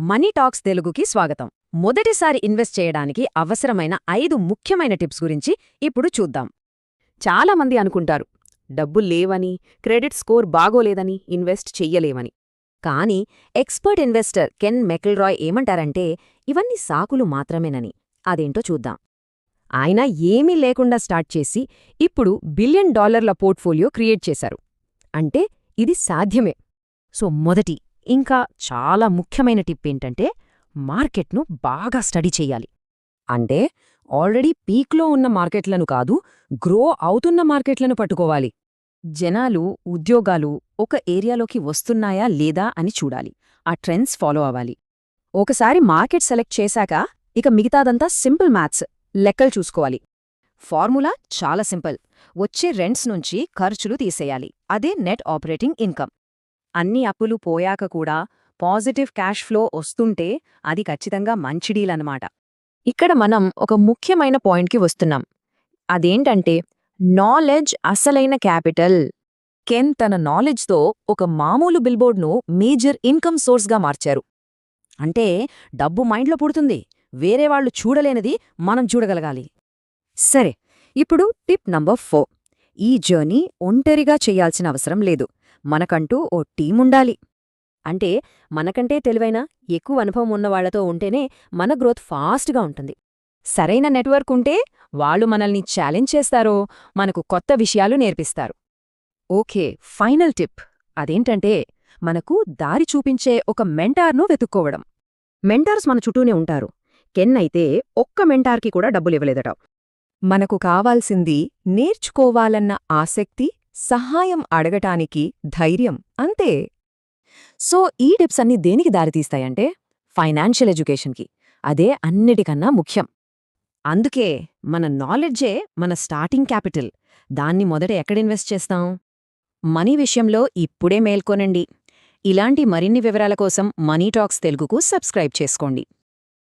Money talks తెలుగుకి స్వాగతం. మొదటిసారి ఇన్వెస్ట్ చేయడానికి అవసరమైన 5 ముఖ్యమైన టిప్స్ గురించి ఇప్పుడు చూద్దాం. చాలామంది అనుకుంటారు డబ్బులు లేవని, క్రెడిట్ స్కోర్ బాగోలేదని ఇన్వెస్ట్ చెయ్యలేమని. కానీ ఎక్స్పర్ట్ ఇన్వెస్టర్ కెన్ మెకిల్రాయ్ ఏమంటారంటే ఇవన్నీ సాకులు మాత్రమేనని. అదేంటో చూద్దాం. ఆయన ఏమీ లేకుండా స్టార్ట్ చేసి ఇప్పుడు $1 బిలియన్ పోర్ట్ఫోలియో క్రియేట్ చేశారు. అంటే ఇది సాధ్యమే. సో మొదటి ఇంకా చాలా ముఖ్యమైన టిప్ ఏంటంటే మార్కెట్ను బాగా స్టడీ చెయ్యాలి. అంటే ఆల్రెడీ పీక్లో ఉన్న మార్కెట్లను కాదు, గ్రో అవుతున్న మార్కెట్లను పట్టుకోవాలి. జనాలు, ఉద్యోగాలు ఒక ఏరియాలోకి వస్తున్నాయా లేదా అని చూడాలి. ఆ ట్రెండ్స్ ఫాలో అవ్వాలి. ఒకసారి మార్కెట్ సెలెక్ట్ చేశాక ఇక మిగతాదంతా సింపుల్ మ్యాథ్స్, లెక్కలు చూసుకోవాలి. ఫార్ములా చాలా సింపుల్. వచ్చే రెంట్స్ నుంచి ఖర్చులు తీసేయాలి. అదే నెట్ ఆపరేటింగ్ ఇన్కమ్. అన్ని అప్పులు పోయాక కూడా పాజిటివ్ క్యాష్ ఫ్లో వస్తుంటే అది ఖచ్చితంగా మంచి డీల్ అన్నమాట. ఇక్కడ మనం ఒక ముఖ్యమైన పాయింట్కి వస్తున్నాం. అదేంటంటే నాలెడ్జ్ అసలైన క్యాపిటల్. కెన్ తన నాలెడ్జ్తో ఒక మామూలు బిల్బోర్డ్ను మేజర్ ఇన్కమ్ సోర్స్గా మార్చారు. అంటే డబ్బు మైండ్లో పుడుతుంది, వేరే వాళ్ళు చూడలేనిది మనం చూడగలగాలి. సరే, ఇప్పుడు టిప్ నంబర్ 4. ఈ జర్నీ ఒంటరిగా చెయ్యాల్సిన అవసరం లేదు. మనకంటూ ఓ టీముండాలి. అంటే మనకంటే తెలివైన, ఎక్కువ అనుభవం ఉన్నవాళ్లతో ఉంటేనే మన గ్రోత్ ఫాస్ట్గా ఉంటుంది. సరైన నెట్వర్క్ ఉంటే వాళ్ళు మనల్ని ఛాలెంజ్ చేస్తారో, మనకు కొత్త విషయాలు నేర్పిస్తారు. ఓకే, ఫైనల్ టిప్ అదేంటంటే మనకు దారి చూపించే ఒక మెంటార్ను వెతుక్కోవడం. మెంటార్స్ మన చుట్టూనే ఉంటారు. కెన్ అయితే ఒక్క మెంటార్కి కూడా డబ్బులివ్వలేదట. మనకు కావాల్సింది నేర్చుకోవాలన్న ఆసక్తి, సహాయం అడగటానికి ధైర్యం, అంతే. సో ఈ టిప్స్ అన్నీ దేనికి దారితీస్తాయంటే ఫైనాన్షియల్ ఎడ్యుకేషన్కి. అదే అన్నిటికన్నా ముఖ్యం. అందుకే మన నాలెడ్జే మన స్టార్టింగ్ క్యాపిటల్. దాన్ని మొదట ఎక్కడ ఇన్వెస్ట్ చేస్తాం? మనీ విషయంలో ఇప్పుడే మేల్కొనండి. ఇలాంటి మరిన్ని వివరాల కోసం మనీ టాక్స్ తెలుగుకు సబ్స్క్రైబ్ చేసుకోండి.